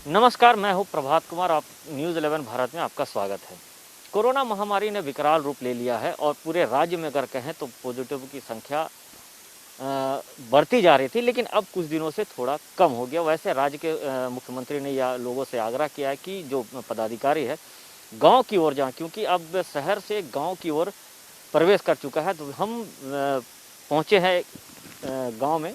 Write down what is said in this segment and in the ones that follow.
नमस्कार, मैं हूं प्रभात कुमार। आप न्यूज़ 11 भारत में आपका स्वागत है। कोरोना महामारी ने विकराल रूप ले लिया है और पूरे राज्य में अगर कहें तो पॉजिटिव की संख्या बढ़ती जा रही थी, लेकिन अब कुछ दिनों से थोड़ा कम हो गया। वैसे राज्य के मुख्यमंत्री ने या लोगों से आग्रह किया है कि जो पदाधिकारी है गांव की ओर जाएं, क्योंकि अब शहर से गांव की ओर प्रवेश कर चुका है। तो हम पहुंचे हैं गांव में,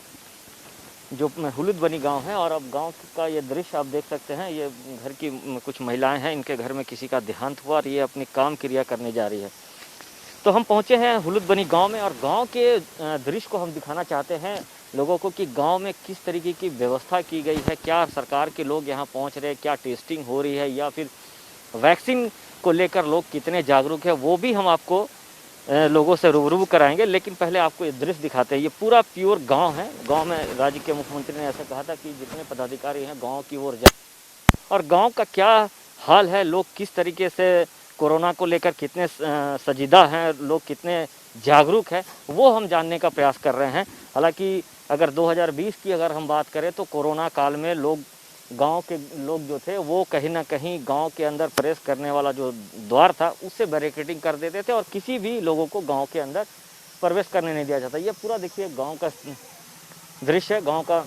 जो हुलूद बनी गांव है, और अब गांव का ये दृश्य आप देख सकते हैं। ये घर की कुछ महिलाएं हैं, इनके घर में किसी का देहांत हुआ और ये अपनी काम क्रिया करने जा रही है। तो हम पहुंचे हैं हुलूद बनी गांव में, और गांव के दृश्य को हम दिखाना चाहते हैं लोगों को कि गांव में किस तरीके की व्यवस्था की गई है, क्या सरकार के लोग यहाँ पहुँच रहे हैं, क्या टेस्टिंग हो रही है, या फिर वैक्सीन को लेकर लोग कितने जागरूक है, वो भी हम आपको लोगों से रूबरू कराएंगे। लेकिन पहले आपको ये दृश्य दिखाते हैं। ये पूरा प्योर गांव है। गांव में राज्य के मुख्यमंत्री ने ऐसा कहा था कि जितने पदाधिकारी हैं गांव की ओर जाए, और गांव का क्या हाल है, लोग किस तरीके से कोरोना को लेकर कितने संजीदा हैं, लोग कितने जागरूक हैं, वो हम जानने का प्रयास कर रहे हैं। हालांकि अगर 2020 की अगर हम बात करें तो कोरोना काल में गांव के लोग जो थे वो कहीं ना कहीं गांव के अंदर प्रवेश करने वाला जो द्वार था उससे बैरिकेडिंग कर देते थे, और किसी भी लोगों को गांव के अंदर प्रवेश करने नहीं दिया जाता। ये पूरा देखिए गांव का दृश्य है, गांव का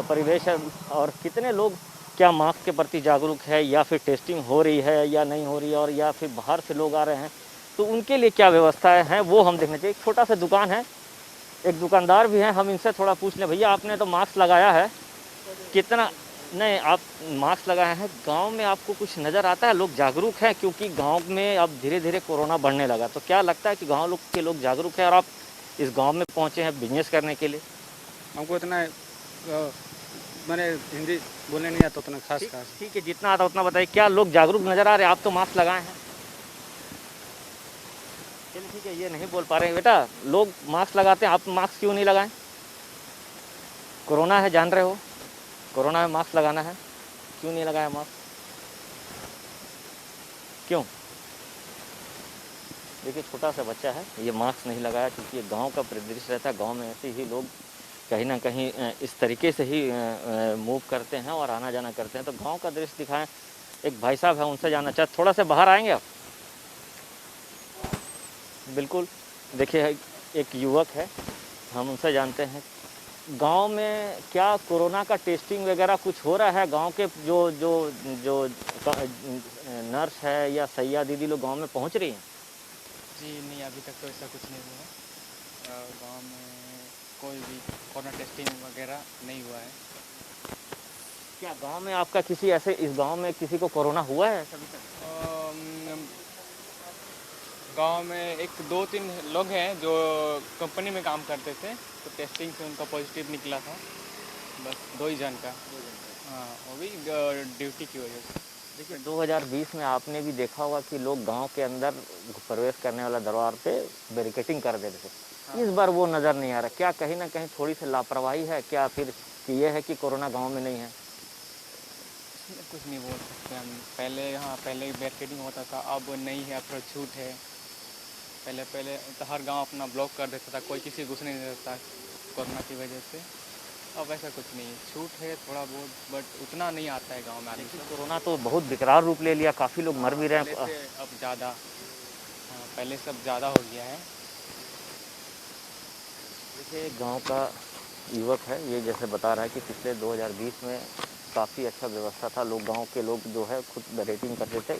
परिवेश है। और कितने लोग क्या मास्क के प्रति जागरूक है, या फिर टेस्टिंग हो रही है या नहीं हो रही है, और या फिर बाहर से लोग आ रहे हैं तो उनके लिए क्या व्यवस्थाएं हैं वो हम देखना चाहिए। एक छोटा सा दुकान है, एक दुकानदार भी हैं, हम इनसे थोड़ा पूछ लें। भैया, आपने तो मास्क लगाया है, कितना नहीं आप मास्क लगाए हैं, गांव में आपको कुछ नज़र आता है, लोग जागरूक हैं? क्योंकि गांव में अब धीरे धीरे कोरोना बढ़ने लगा, तो क्या लगता है कि गांव के लोग जागरूक हैं और आप इस गांव में पहुंचे हैं बिजनेस करने के लिए? हमको इतना मैंने हिंदी बोलने नहीं आता उतना खास खास। ठीक है, जितना आता उतना बताइए। क्या लोग जागरूक नज़र आ रहे हैं? आप तो मास्क लगाए हैं। चलिए ठीक है, ये नहीं बोल पा रहे हैं बेटा, लोग मास्क लगाते हैं, आप मास्क क्यों नहीं लगाएं? कोरोना है, जान रहे हो, कोरोना में मास्क लगाना है, क्यों नहीं लगाया मास्क? क्यों? देखिए, छोटा सा बच्चा है, ये मास्क नहीं लगाया क्योंकि ये गांव का परिदृश्य रहता है। गांव में ऐसे ही लोग कहीं ना कहीं इस तरीके से ही मूव करते हैं और आना जाना करते हैं। तो गांव का दृश्य दिखाएं। एक भाई साहब है, उनसे जानना चाहते, थोड़ा सा बाहर आएंगे आप? बिल्कुल। देखिए, एक युवक है, हम उनसे जानते हैं गांव में क्या कोरोना का टेस्टिंग वगैरह कुछ हो रहा है? गांव के जो जो जो नर्स है या सैया दीदी लोग गांव में पहुंच रही हैं? जी नहीं, अभी तक तो ऐसा कुछ नहीं हुआ। गांव में कोई भी कोरोना टेस्टिंग वगैरह नहीं हुआ है। क्या गांव में आपका किसी ऐसे, इस गांव में किसी को कोरोना हुआ है अभी तक? गांव में एक दो तीन लोग हैं जो कंपनी में काम करते थे, तो टेस्टिंग से उनका पॉजिटिव निकला था। बस दो ही जन का। हाँ, वो भी ड्यूटी की वजह से। देखिए, 2020 में आपने भी देखा होगा कि लोग गांव के अंदर प्रवेश करने वाला दरबार पे बैरिकेडिंग कर देते थे। हाँ। इस बार वो नज़र नहीं आ रहा। क्या कहीं ना कहीं थोड़ी सी लापरवाही है क्या, फिर कि ये है कि कोरोना गांव में नहीं है? कुछ नहीं बोल सकते हम। पहले बैरिकेडिंग होता था, अब नहीं है, अब थोड़ा छूट है। पहले तो हर गांव अपना ब्लॉक कर देता था, कोई किसी घुसने नहीं देता कोरोना की वजह से। अब ऐसा कुछ नहीं है, छूट है थोड़ा बहुत, बट उतना नहीं आता है गांव में आदमी सब। कोरोना तो बहुत विकराल रूप ले लिया, काफ़ी लोग मर भी रहे पहले हैं। से अब ज़्यादा। हाँ, पहले सब ज़्यादा हो गया है। देखिए, गांव का युवक है, ये जैसे बता रहा है कि पिछले 2020 में काफ़ी अच्छा व्यवस्था था। गांव के लोग जो है खुद रेटिंग करते थे।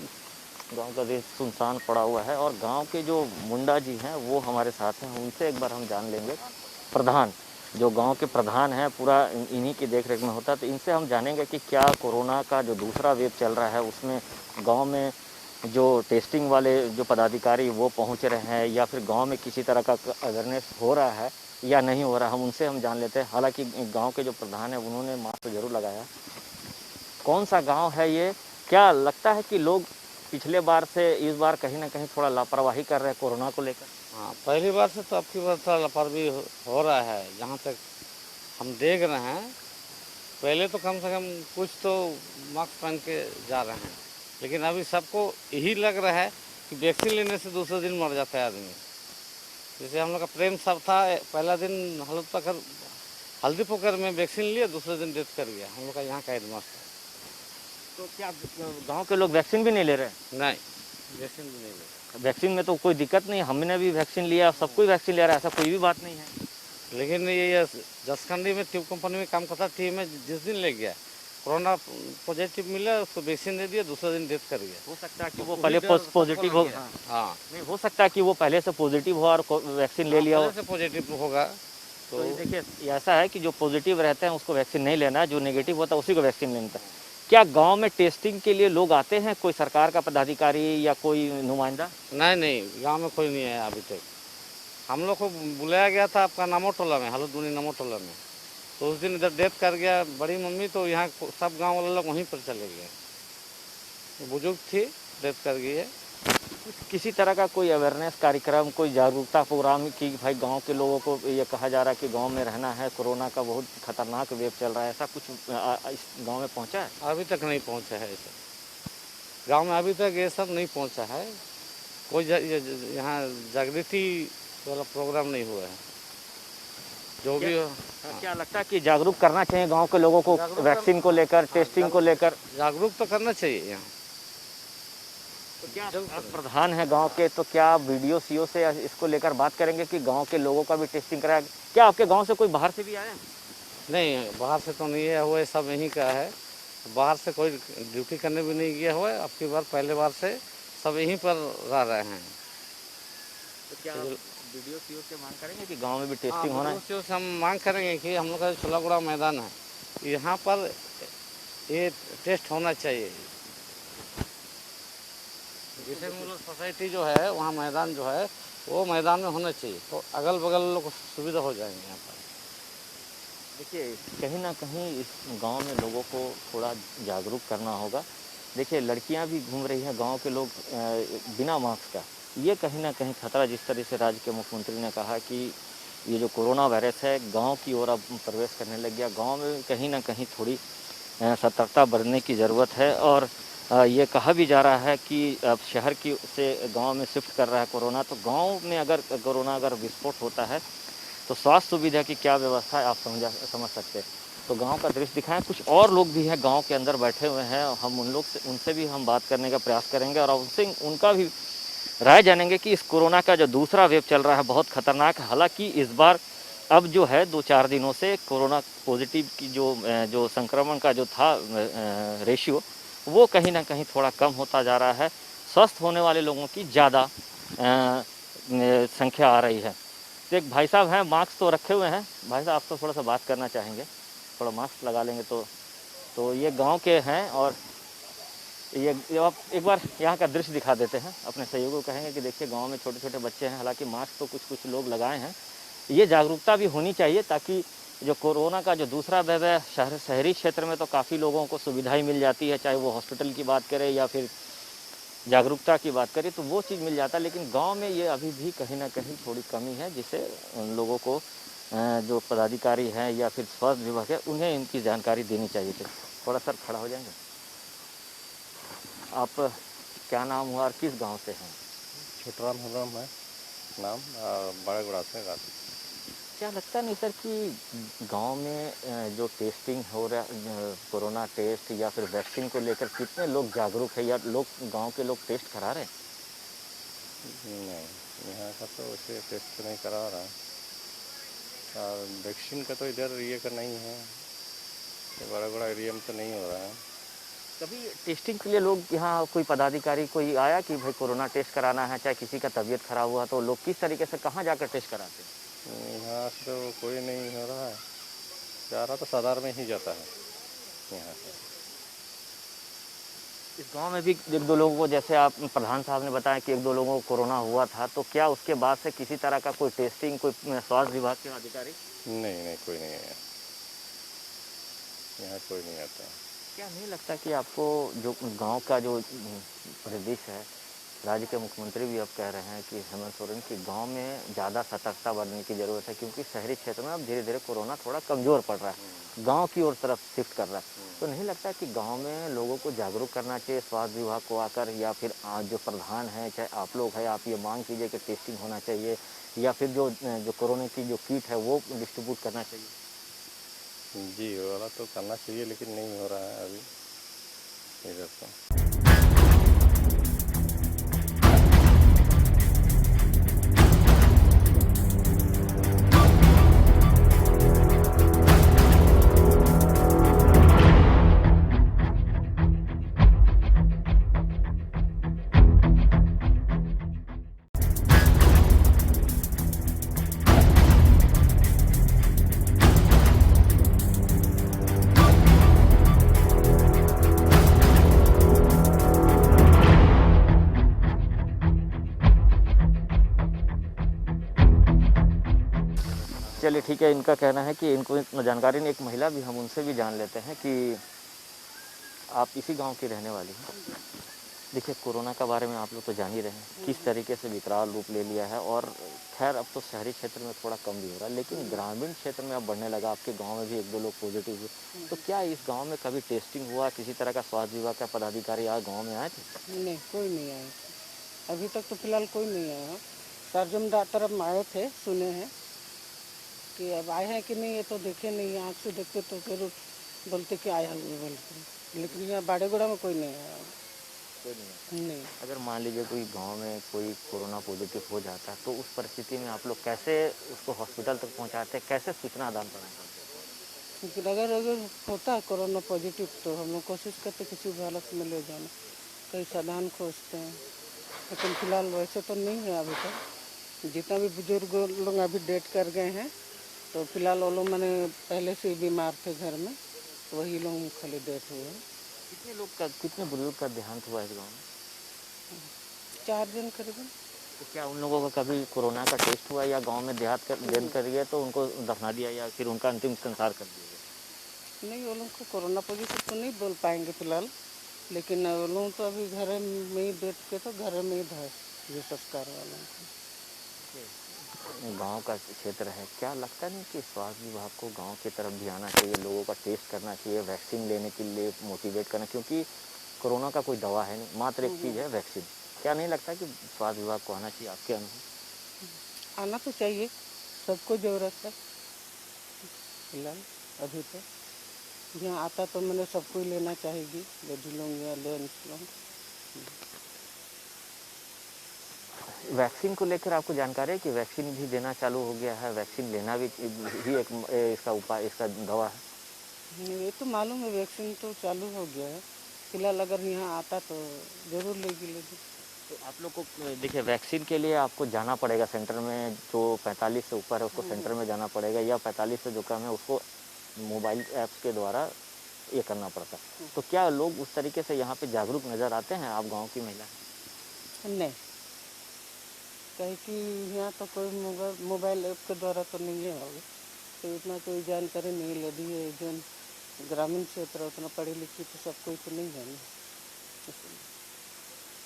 गांव का देश सुनसान पड़ा हुआ है, और गांव के जो मुंडा जी हैं वो हमारे साथ हैं, उनसे एक बार हम जान लेंगे। प्रधान, जो गांव के प्रधान हैं, पूरा इन्हीं की देख रेख में होता है, तो इनसे हम जानेंगे कि क्या कोरोना का जो दूसरा वेव चल रहा है उसमें गांव में जो टेस्टिंग वाले जो पदाधिकारी वो पहुंच रहे हैं, या फिर गांव में किसी तरह का अवेयरनेस हो रहा है या नहीं हो रहा। उनसे हम जान लेते हैं। हालांकि गांव के जो प्रधान हैं उन्होंने मास्क जरूर लगाया। कौन सा गांव है ये? क्या लगता है कि लोग पिछले बार से इस बार कहीं ना कहीं थोड़ा लापरवाही कर रहे हैं कोरोना को लेकर? हाँ, पहली बार से तो आपकी बार थोड़ा लापरवाही हो रहा है, जहाँ तक हम देख रहे हैं। पहले तो कम से कम कुछ तो मास्क पहन के जा रहे हैं, लेकिन अभी सबको यही लग रहा है कि वैक्सीन लेने से दूसरे दिन मर जाता है आदमी। जैसे हम लोग का प्रेम सब था, पहला दिन हल्दी पोखर में वैक्सीन लिया, दूसरे दिन डेथ कर गया। हम लोग का यहाँ का हेडमास्टर तो क्या गांव के लोग वैक्सीन भी नहीं ले रहे हैं? नहीं, वैक्सीन भी नहीं ले वैक्सीन में तो कोई दिक्कत नहीं, हमने भी वैक्सीन लिया, सब कोई वैक्सीन ले रहा है, ऐसा कोई भी बात नहीं है। रहे। लेकिन ये जसखंडी में ट्यूब कंपनी में काम करता थी, मैं जिस दिन ले गया कोरोना पॉजिटिव मिला, उसको वैक्सीन दे दिया, दूसरा दिन डेथ कर गया। हो सकता है कि तो वो वही पहले डर सबको पॉजिटिव लग हो, गया। हाँ, नहीं हो सकता है कि वो पहले से पॉजिटिव हो और वैक्सीन ले लिया हो। पहले से पॉजिटिव होगा तो तो ये देखिए, ये ऐसा है कि जो पॉजिटिव रहते हैं उसको वैक्सीन नहीं लेना है, जो नेगेटिव होता है उसी को वैक्सीन लेना है। क्या गांव में टेस्टिंग के लिए लोग आते हैं, कोई सरकार का पदाधिकारी या कोई नुमाइंदा? नहीं, गांव में कोई नहीं आया अभी तक। हम लोग को बुलाया गया था आपका नामो टोला में, हलुदुनी नामो टोला में, तो उस दिन इधर डेथ कर गया बड़ी मम्मी, तो यहाँ सब गांव वाले लोग वहीं पर चले गए। बुजुर्ग थी, डेथ कर गई है। किसी तरह का कोई अवेयरनेस कार्यक्रम, कोई जागरूकता प्रोग्राम कि भाई गांव के लोगों को ये कहा जा रहा है कि गांव में रहना है, कोरोना का बहुत खतरनाक वेव चल रहा है, ऐसा कुछ इस गांव में पहुंचा है? अभी तक नहीं पहुंचा है ऐसा, गांव में अभी तक ये सब नहीं पहुंचा है। कोई यहाँ जागृति वाला प्रोग्राम नहीं हुआ है। जो भी हो, क्या लगता है कि जागरूक करना चाहिए गांव के लोगों को जागरूक वैक्सीन को लेकर, टेस्टिंग को लेकर? जागरूक तो करना चाहिए यहाँ। तो क्या आप प्रधान है गांव के, तो क्या वीडियो सीओ से इसको लेकर बात करेंगे कि गांव के लोगों का भी टेस्टिंग कराया? क्या आपके गांव से कोई बाहर से भी आया है? नहीं, बाहर से तो नहीं है, हुआ है सब यहीं का है। बाहर से कोई ड्यूटी करने भी नहीं गया हुआ है। अब की बार पहले बार से सब यहीं पर रह रहे हैं। तो क्या वीडियो सीओ से मांग करेंगे कि गांव में भी टेस्टिंग होना है? हाँ, हम मांग करेंगे कि हम लोग का छोलागुड़ा मैदान है, यहाँ पर ये टेस्ट होना चाहिए। जैसे हम लोग सोसाइटी जो है वहाँ मैदान जो है वो मैदान में होना चाहिए, तो अगल बगल लोग को सुविधा हो जाएंगे यहाँ पर। देखिए, कहीं ना कहीं इस गांव में लोगों को थोड़ा जागरूक करना होगा। देखिए, लड़कियां भी घूम रही हैं, गांव के लोग बिना मास्क का। ये कहीं ना कहीं खतरा, जिस तरह से राज्य के मुख्यमंत्री ने कहा कि ये जो कोरोना वायरस है गांव की ओर अब प्रवेश करने लग गया, गांव में कहीं ना कहीं थोड़ी सतर्कता बरतने की ज़रूरत है। और ये कहा भी जा रहा है कि अब शहर की से गांव में शिफ्ट कर रहा है कोरोना, तो गांव में अगर कोरोना अगर विस्फोट होता है तो स्वास्थ्य सुविधा की क्या व्यवस्था है आप समझ सकते हैं। तो गांव का दृश्य दिखाएं। कुछ और लोग भी हैं गांव के अंदर बैठे हुए हैं, हम उनसे भी हम बात करने का प्रयास करेंगे और उनका भी राय जानेंगे कि इस कोरोना का जो दूसरा वेव चल रहा है बहुत खतरनाक है। हालांकि इस बार अब जो है 2-4 दिनों से कोरोना पॉजिटिव की जो संक्रमण का जो था रेशियो, वो कहीं ना कहीं थोड़ा कम होता जा रहा है। स्वस्थ होने वाले लोगों की ज़्यादा संख्या आ रही है। तो एक भाई साहब हैं, मास्क तो रखे हुए हैं। भाई साहब आपसे थोड़ा सा बात करना चाहेंगे, थोड़ा मास्क लगा लेंगे तो ये गांव के हैं। और ये आप एक बार यहाँ का दृश्य दिखा देते हैं, अपने सहयोगियों को कहेंगे कि देखिए गांव में छोटे छोटे बच्चे हैं, हालांकि मास्क तो कुछ लोग लगाए हैं। ये जागरूकता भी होनी चाहिए ताकि जो कोरोना का जो दूसरा वेव है, शहरी क्षेत्र में तो काफ़ी लोगों को सुविधाएं मिल जाती है, चाहे वो हॉस्पिटल की बात करें या फिर जागरूकता की बात करें, तो वो चीज़ मिल जाता है। लेकिन गांव में ये अभी भी कहीं ना कहीं थोड़ी कमी है, जिसे उन लोगों को जो पदाधिकारी हैं या फिर स्वास्थ्य विभाग है उन्हें इनकी जानकारी देनी चाहिए थी। थोड़ा सर खड़ा हो जाएंगे। आप क्या नाम हुआ और किस गांव से हैं? छोटराम हरम है नाम, बड़ेगुड़ा से गाती। क्या लगता नहीं सर कि गांव में जो टेस्टिंग हो रहा कोरोना टेस्ट या फिर वैक्सीन को लेकर कितने लोग जागरूक है, या गांव के लोग टेस्ट करा रहे हैं? नहीं, यहाँ का तो वैसे टेस्ट नहीं करा रहा है, और वैक्सीन का तो इधर ये का नहीं है, बड़ेगुड़ा एरिया में तो नहीं हो रहा है। कभी टेस्टिंग के लिए लोग यहाँ कोई पदाधिकारी कोई आया कि भाई कोरोना टेस्ट कराना है, चाहे किसी का तबीयत खराब हुआ तो लोग किस तरीके से कहाँ जाकर टेस्ट कराते हैं? यहाँ से तो कोई नहीं हो रहा है, जा रहा तो सदर में ही जाता है यहाँ से। इस गांव में भी 1-2 लोगों को, जैसे आप प्रधान साहब ने बताया कि 1-2 लोगों को कोरोना हुआ था, तो क्या उसके बाद से किसी तरह का कोई टेस्टिंग, कोई स्वास्थ्य विभाग के अधिकारी? नहीं, कोई नहीं है यहाँ, कोई नहीं आता। क्या नहीं लगता कि आपको जो गांव का जो परिदृश्य है, राज्य के मुख्यमंत्री भी अब कह रहे हैं कि हेमंत सोरेन की गांव में ज़्यादा सतर्कता बरतने की ज़रूरत है, क्योंकि शहरी क्षेत्र में अब धीरे धीरे कोरोना थोड़ा कमज़ोर पड़ रहा है, गांव की ओर तरफ शिफ्ट कर रहा है। तो नहीं लगता कि गांव में लोगों को जागरूक करना चाहिए, स्वास्थ्य विभाग को आकर, या फिर जो प्रधान है, चाहे आप लोग हैं, आप ये मांग कीजिए कि टेस्टिंग होना चाहिए, या फिर जो कोरोना की जो किट है वो डिस्ट्रीब्यूट करना चाहिए? जी, वो वाला तो करना चाहिए, लेकिन नहीं हो रहा है अभी। इधर तो। चलिए ठीक है, इनका कहना है कि इनको इतना जानकारी नहीं। एक महिला भी, हम उनसे भी जान लेते हैं कि आप इसी गांव की रहने वाली हैं। देखिए, कोरोना के बारे में आप लोग तो जान ही रहे हैं किस तरीके से विकराल रूप ले लिया है। और खैर अब तो शहरी क्षेत्र में थोड़ा कम भी हो रहा है, लेकिन ग्रामीण क्षेत्र में अब बढ़ने लगा। आपके गांव में भी 1-2 लोग पॉजिटिव हुए। तो क्या इस गांव में कभी टेस्टिंग हुआ? किसी तरह का स्वास्थ्य विभाग का पदाधिकारी आज गाँव में आए थे? नहीं, कोई नहीं आया। अभी तक तो फिलहाल कोई नहीं आया है। सर्जमदा तरफ आए थे, सुने हैं कि अब आए हैं कि नहीं ये तो देखे नहीं, आँख से देखते तो जरूर बोलते कि आया हुआ बोलते, लेकिन यहाँ बाड़ेगुड़ा में कोई नहीं आया। कोई नहीं। नहीं, अगर मान लीजिए कोई गांव में कोई कोरोना पॉजिटिव हो जाता है, तो उस परिस्थिति में आप लोग कैसे उसको हॉस्पिटल तक पहुंचाते हैं? कैसे सूचना आदान प्रदान करते हैं? लेकिन अगर होता है कोरोना पॉजिटिव तो हम लोग कोशिश करते किसी भी हालत में ले जाना, कई साधन खोजते हैं, लेकिन फिलहाल वैसे तो नहीं है अभी तक। जितना भी बुजुर्ग लोग अभी डेट कर गए हैं, तो फिलहाल वो लोग मैंने पहले से ही बीमार थे घर में, तो वही लोग खाली डेट हुए हैं। कितने बुजुर्ग का देहांत हुआ इस गाँव में? 4 दिन करीबन। तो क्या उन लोगों का कभी कोरोना का टेस्ट हुआ, या गांव में देहात कर देन करिए तो उनको दफना दिया, या फिर उनका अंतिम संस्कार कर दिया? नहीं, वो लोग को कोरोना पॉजिटिव तो नहीं बोल पाएंगे फिलहाल, लेकिन वो लोग तो अभी घर में ही डेट के तो घर में ही था ये संस्कार वालों को। गांव का क्षेत्र है, क्या लगता नहीं कि स्वास्थ्य विभाग को गांव की तरफ भी आना चाहिए, लोगों का टेस्ट करना चाहिए, वैक्सीन लेने के लिए मोटिवेट करना? क्योंकि कोरोना का कोई दवा है नहीं, मात्र एक चीज़ है वैक्सीन। क्या नहीं लगता कि स्वास्थ्य विभाग को आना चाहिए आपके अनुभव? आना तो चाहिए, सबको ज़रूरत है फिलहाल। अभी तो यहाँ आता तो मैंने सबको ही लेना चाहिए, लेडी लोग या जेंट्स लोग। वैक्सीन को लेकर आपको जानकारी है कि वैक्सीन भी देना चालू हो गया है? वैक्सीन लेना भी एक इसका उपाय, इसका दवा है। ये तो मालूम है, वैक्सीन तो चालू हो गया है। फिलहाल अगर यहाँ आता तो ज़रूर लेगी। तो आप लोग को देखिए, वैक्सीन के लिए आपको जाना पड़ेगा सेंटर में। जो 45 से ऊपर है उसको सेंटर में जाना पड़ेगा, या 45 से जो कम है उसको मोबाइल ऐप्स के द्वारा ये करना पड़ता है। तो क्या लोग उस तरीके से यहाँ पे जागरूक नज़र आते हैं? आप गांव की महिला हैं। नहीं, कहीं कि यहाँ तो कोई मोबाइल ऐप के द्वारा तो नहीं है होगा, तो इतना कोई जानकारी नहीं ले दी है। जो ग्रामीण क्षेत्र उतना पढ़ी लिखी तो सब कोई तो नहीं है ना।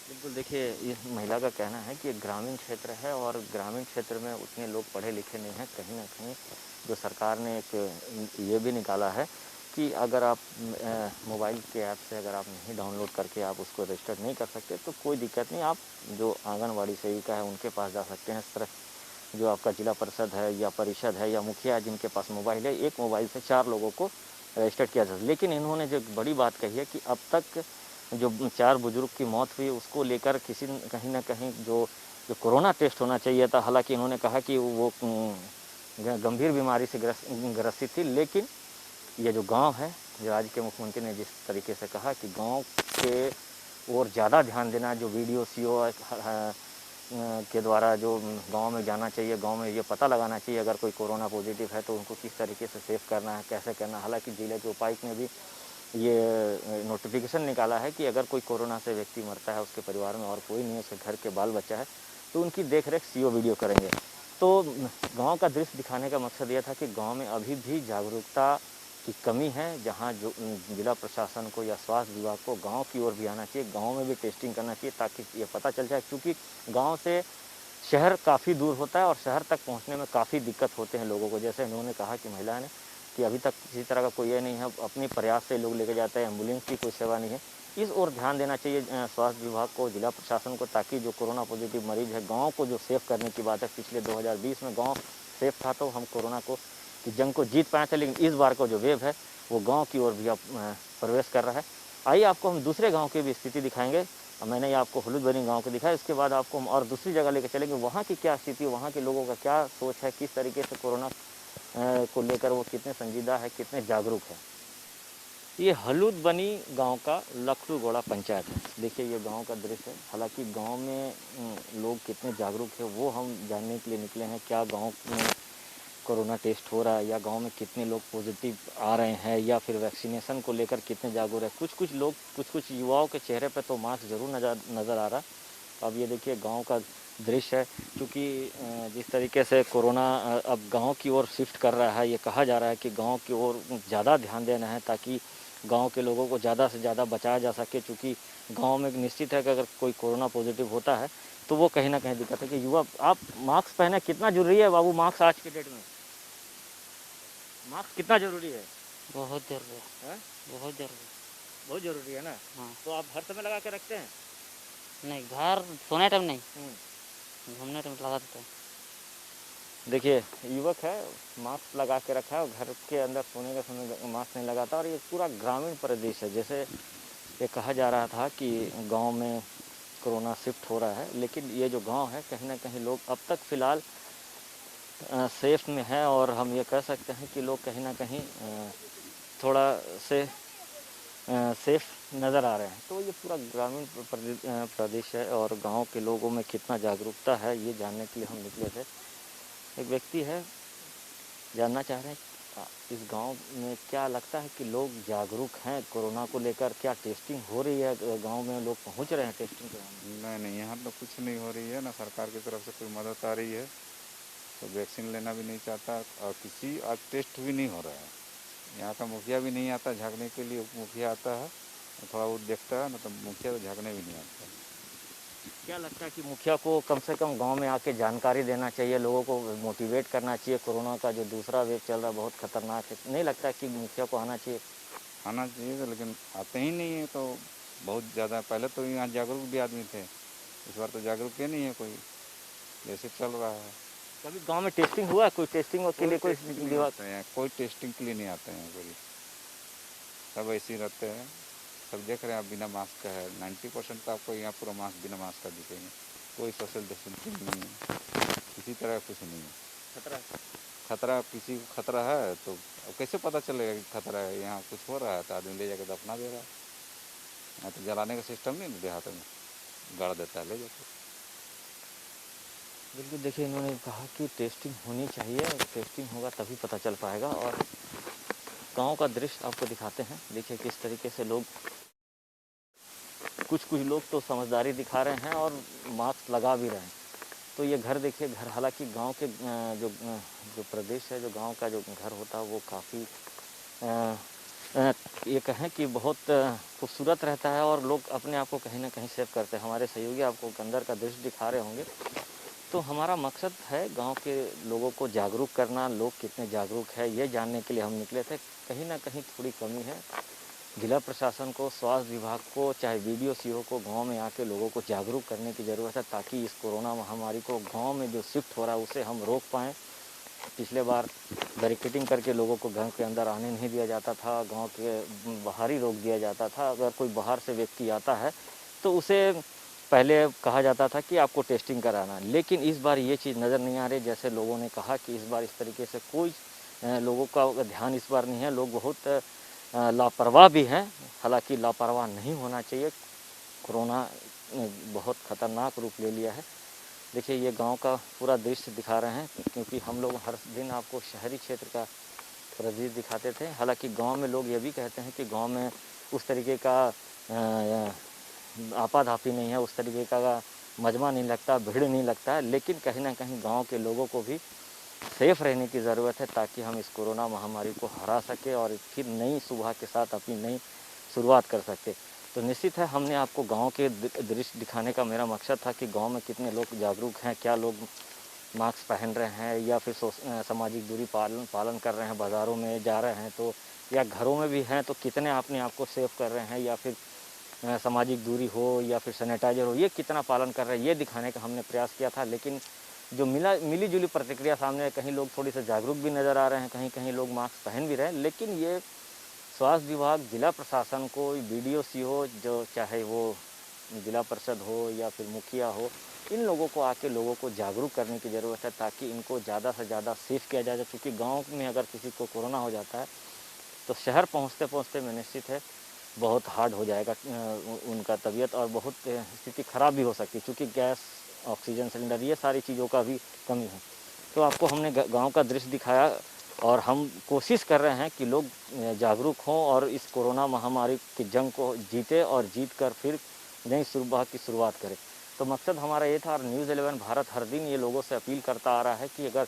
बिल्कुल, देखिए इस महिला का कहना है कि ग्रामीण क्षेत्र है, और ग्रामीण क्षेत्र में उतने लोग पढ़े लिखे नहीं हैं। कहीं ना कहीं जो सरकार ने एक ये भी निकाला है कि अगर आप मोबाइल के ऐप से अगर आप नहीं डाउनलोड करके आप उसको रजिस्टर नहीं कर सकते तो कोई दिक्कत नहीं, आप जो आंगनवाड़ी सेविका है उनके पास जा सकते हैं। सिर्फ जो आपका जिला परिषद है या परिषद है या मुखिया है जिनके पास मोबाइल है, एक मोबाइल से 4 लोगों को रजिस्टर किया जा सकता है। लेकिन इन्होंने जो बड़ी बात कही है कि अब तक जो 4 बुजुर्ग की मौत हुई उसको लेकर कहीं ना कहीं जो कोरोना टेस्ट होना चाहिए था। हालांकि इन्होंने कहा कि वो गंभीर बीमारी से ग्रसित थी, लेकिन ये जो गांव है, जो राज्य के मुख्यमंत्री ने जिस तरीके से कहा कि गांव के और ज़्यादा ध्यान देना, जो वीडियो सीओ के द्वारा जो गांव में जाना चाहिए, गांव में ये पता लगाना चाहिए अगर कोई कोरोना पॉजिटिव है तो उनको किस तरीके से सेफ करना है, कैसे करना है। हालांकि जिले के उपायुक्त ने भी ये नोटिफिकेशन निकाला है कि अगर कोई कोरोना से व्यक्ति मरता है, उसके परिवार में और कोई नहीं है, उसके घर के बाल बच्चा है, तो उनकी देखरेख सीओ वीडियो करेंगे। तो गांव का दृश्य दिखाने का मकसद ये था कि गांव में अभी भी जागरूकता की कमी है, जहां जो जिला प्रशासन को या स्वास्थ्य विभाग को गांव की ओर भी आना चाहिए, गांव में भी टेस्टिंग करना चाहिए ताकि ये पता चल जाए। क्योंकि गांव से शहर काफ़ी दूर होता है और शहर तक पहुंचने में काफ़ी दिक्कत होते हैं लोगों को। जैसे इन्होंने कहा कि महिला ने कि अभी तक किसी तरह का कोई ये नहीं है, अपने प्रयास से लोग लेके जाते हैं, एम्बुलेंस की कोई सेवा नहीं है। इस ओर ध्यान देना चाहिए स्वास्थ्य विभाग को, जिला प्रशासन को, ताकि जो कोरोना पॉजिटिव मरीज है, गांव को जो सेफ करने की बात है। पिछले 2020 में गांव सेफ था तो हम कोरोना को की जंग को जीत पाए थे, लेकिन इस बार का जो वेव है वो गांव की ओर भी अब प्रवेश कर रहा है। आइए आपको हम दूसरे गांव की भी स्थिति दिखाएंगे। मैंने ये आपको हुलूदबनी गांव को दिखाया, इसके बाद आपको हम और दूसरी जगह लेकर चलेंगे, वहाँ की क्या स्थिति है, वहाँ के लोगों का क्या सोच है, किस तरीके से कोरोना को लेकर वो कितने संजीदा है, कितने जागरूक है। ये हुलूदबनी गांव का लखलूगोड़ा पंचायत है। देखिए ये गांव का दृश्य है। हालांकि गांव में लोग कितने जागरूक है वो हम जानने के लिए निकले हैं। क्या गांव में कोरोना टेस्ट हो रहा है, या गांव में कितने लोग पॉजिटिव आ रहे हैं, या फिर वैक्सीनेशन को लेकर कितने जागरूक है। कुछ लोग, कुछ युवाओं के चेहरे पर तो मास्क जरूर नज़र आ रहा। अब ये देखिए गांव का दृश्य है। क्योंकि जिस तरीके से कोरोना अब गांव की ओर शिफ्ट कर रहा है, ये कहा जा रहा है कि गांव की ओर ज़्यादा ध्यान देना है ताकि गांव के लोगों को ज़्यादा से ज़्यादा बचाया जा सके। क्योंकि गांव में निश्चित है कि अगर कोई कोरोना पॉजिटिव होता है तो वो कहीं ना कहीं दिक्कत है। कि युवा, आप मास्क पहने, कितना जरूरी है बाबू मास्क आज के डेट में? मास्क कितना जरूरी है? बहुत जरूरी है। है? बहुत जरूरी। बहुत जरूरी है ना। हाँ। तो आप हर समय लगा के रखते हैं? नहीं, घर सोने टाइम नहीं, घूमने टाइम लगा देते हैं। देखिए युवक है, मास्क लगा के रखा है और घर के अंदर सोने का समय मास्क नहीं लगाता। और ये पूरा ग्रामीण प्रदेश है। जैसे ये कहा जा रहा था कि गांव में कोरोना शिफ्ट हो रहा है, लेकिन ये जो गांव है कहीं ना कहीं लोग अब तक फ़िलहाल सेफ में है। और हम ये कह सकते हैं कि लोग कहीं ना कहीं थोड़ा से सेफ नज़र आ रहे हैं। तो ये पूरा ग्रामीण प्रदेश है और गांव के लोगों में कितना जागरूकता है ये जानने के लिए हम निकले थे। एक व्यक्ति है, जानना चाह रहे हैं इस गांव में क्या लगता है कि लोग जागरूक हैं कोरोना को लेकर? क्या टेस्टिंग हो रही है गांव में? लोग पहुंच रहे हैं टेस्टिंग कराने? नहीं नहीं, यहाँ तो कुछ नहीं हो रही है ना। सरकार की तरफ से कोई मदद आ रही है तो वैक्सीन लेना भी नहीं चाहता और किसी आज टेस्ट भी नहीं हो रहा है। यहाँ का मुखिया भी नहीं आता झाँकने के लिए। उप मुखिया आता है थोड़ा बहुत देखता है ना, तो मुखिया तो झाँकने भी नहीं आता है। क्या लगता है कि मुखिया को कम से कम गांव में आके जानकारी देना चाहिए, लोगों को मोटिवेट करना चाहिए? कोरोना का जो दूसरा वेव चल रहा है बहुत खतरनाक है। नहीं लगता कि मुखिया को आना चाहिए? आना चाहिए तो, लेकिन आते ही नहीं है। तो बहुत ज़्यादा पहले तो यहाँ जागरूक भी आदमी थे, इस बार तो जागरूक ही नहीं है कोई, जैसे चल रहा है। कभी गांव में टेस्टिंग हुआ? कोई टेस्टिंग के लिए कोई कोई टेस्टिंग के लिए नहीं आते हैं कोई। सब ऐसे ही रहते हैं। सब देख रहे हैं आप, बिना मास्क का है। 90% तो आपको यहाँ पूरा मास्क बिना मास्क का दिखेंगे। कोई सोशल डिस्टेंसिंग नहीं है, किसी तरह कुछ नहीं है। खतरा किसी को खतरा है तो अब कैसे पता चलेगा कि खतरा है? यहाँ कुछ हो रहा है तो आदमी ले जाकर दफना दे रहा है। यहाँ तो जलाने का सिस्टम नहीं देहात में, गाड़ देता है ले जाकर। बिल्कुल। देखिए इन्होंने कहा कि टेस्टिंग होनी चाहिए, टेस्टिंग होगा तभी पता चल पाएगा। और गांव का दृश्य आपको दिखाते हैं। देखिए किस तरीके से लोग, कुछ लोग तो समझदारी दिखा रहे हैं और मास्क लगा भी रहे हैं। तो ये घर देखिए, घर हालांकि गांव के जो प्रदेश है, जो गांव का जो घर होता है वो काफ़ी ये कहें कि बहुत खूबसूरत रहता है और लोग अपने आप को कहीं ना कहीं सेव करते हैं। हमारे सहयोगी आपको अंदर का दृश्य दिखा रहे होंगे। तो हमारा मकसद है गांव के लोगों को जागरूक करना। लोग कितने जागरूक है ये जानने के लिए हम निकले थे। कहीं ना कहीं थोड़ी कमी है। जिला प्रशासन को, स्वास्थ्य विभाग को, चाहे वीडियो सीओ को गांव में आके लोगों को जागरूक करने की ज़रूरत है, ताकि इस कोरोना महामारी को गांव में जो शिफ्ट हो रहा है उसे हम रोक पाएँ। पिछले बार बैरिकेडिंग करके लोगों को घर के अंदर आने नहीं दिया जाता था, गांव के बाहर ही रोक दिया जाता था। अगर कोई बाहर से व्यक्ति आता है तो उसे पहले कहा जाता था कि आपको टेस्टिंग कराना। लेकिन इस बार ये चीज़ नज़र नहीं आ रही। जैसे लोगों ने कहा कि इस बार इस तरीके से कोई लोगों का ध्यान इस बार नहीं है। लोग बहुत लापरवाह भी हैं। हालांकि लापरवाह नहीं होना चाहिए। कोरोना बहुत ख़तरनाक रूप ले लिया है। देखिए ये गांव का पूरा दृश्य दिखा रहे हैं, क्योंकि हम लोग हर दिन आपको शहरी क्षेत्र का दृश्य दिखाते थे। हालांकि गांव में लोग ये भी कहते हैं कि गांव में उस तरीके का आपाधापी नहीं है, उस तरीके का मजमा नहीं लगता, भीड़ नहीं लगता है। लेकिन कहीं ना कहीं गांव के लोगों को भी सेफ रहने की ज़रूरत है, ताकि हम इस कोरोना महामारी को हरा सके और फिर नई सुबह के साथ अपनी नई शुरुआत कर सकते। तो निश्चित है हमने आपको गांव के दृश्य दिखाने का मेरा मकसद था कि गांव में कितने लोग जागरूक हैं, क्या लोग मास्क पहन रहे हैं या फिर सामाजिक दूरी पालन कर रहे हैं, बाज़ारों में जा रहे हैं तो, या घरों में भी हैं तो कितने अपने आप को सेव कर रहे हैं, या फिर सामाजिक दूरी हो या फिर सैनिटाइजर हो, ये कितना पालन कर रहे हैं ये दिखाने का हमने प्रयास किया था। लेकिन जो मिली जुली प्रतिक्रिया सामने, कहीं लोग थोड़ी से जागरूक भी नज़र आ रहे हैं, कहीं लोग मास्क पहन भी रहे हैं। लेकिन ये स्वास्थ्य विभाग, जिला प्रशासन को, बीडीओ हो, जो चाहे वो जिला परिषद हो या फिर मुखिया हो, इन लोगों को आके लोगों को जागरूक करने की ज़रूरत है ताकि इनको ज़्यादा से ज़्यादा सेफ किया जाए। क्योंकि गांव में अगर किसी को कोरोना हो जाता है तो शहर पहुंचते में निश्चित है बहुत हार्ड हो जाएगा उनका तबीयत, और बहुत स्थिति ख़राब भी हो सकती है क्योंकि गैस, ऑक्सीजन सिलेंडर, ये सारी चीज़ों का भी कमी है। तो आपको हमने गांव का दृश्य दिखाया और हम कोशिश कर रहे हैं कि लोग जागरूक हों और इस कोरोना महामारी की जंग को जीते और जीत कर फिर नई सुबह की शुरुआत करें। तो मकसद हमारा ये था, और न्यूज़ 11 भारत हर दिन ये लोगों से अपील करता आ रहा है कि अगर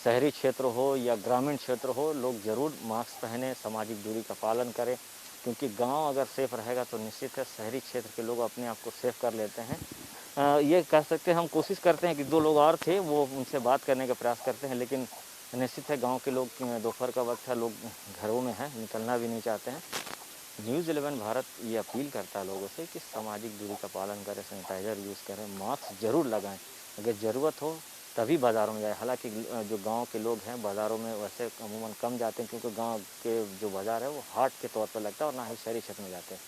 शहरी क्षेत्र हो या ग्रामीण क्षेत्र हो, लोग ज़रूर मास्क पहने, सामाजिक दूरी का पालन करें, क्योंकि गांव अगर सेफ रहेगा तो निश्चित है शहरी क्षेत्र के लोग अपने आप को सेफ कर लेते हैं। ये कह सकते हैं, हम कोशिश करते हैं कि 2 लोग और थे, वो उनसे बात करने का प्रयास करते हैं, लेकिन निश्चित है गांव के लोग, दोपहर का वक्त है, लोग घरों में हैं, निकलना भी नहीं चाहते हैं। न्यूज़ 11 भारत ये अपील करता है लोगों से कि सामाजिक दूरी का पालन करें, सैनिटाइज़र यूज़ करें, मास्क ज़रूर लगाएं, अगर ज़रूरत हो तभी बाज़ारों में जाए। हालांकि जो गांव के लोग हैं बाज़ारों में वैसे अमूमन कम जाते हैं, क्योंकि गांव के जो बाज़ार है वो हाट के तौर पर लगता है और ना ही शहरी क्षेत्र में जाते हैं।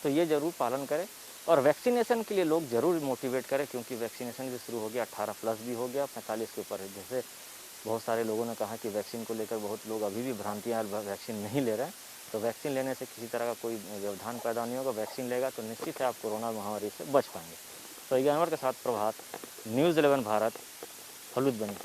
तो ये ज़रूर पालन करें और वैक्सीनेशन के लिए लोग ज़रूर मोटिवेट करें, क्योंकि वैक्सीनेशन भी शुरू हो गया, 18+ भी हो गया, 45 के ऊपर है। जैसे बहुत सारे लोगों ने कहा कि वैक्सीन को लेकर बहुत लोग अभी भी भ्रांतियाँ, वैक्सीन नहीं ले रहे हैं, तो वैक्सीन लेने से किसी तरह का कोई व्यवधान पैदा नहीं होगा। वैक्सीन लेगा तो निश्चित है आप कोरोना महामारी से बच पाएंगे। तो ग्रामर के साथ प्रभात, न्यूज़ 11 भारत, फलूद बनी।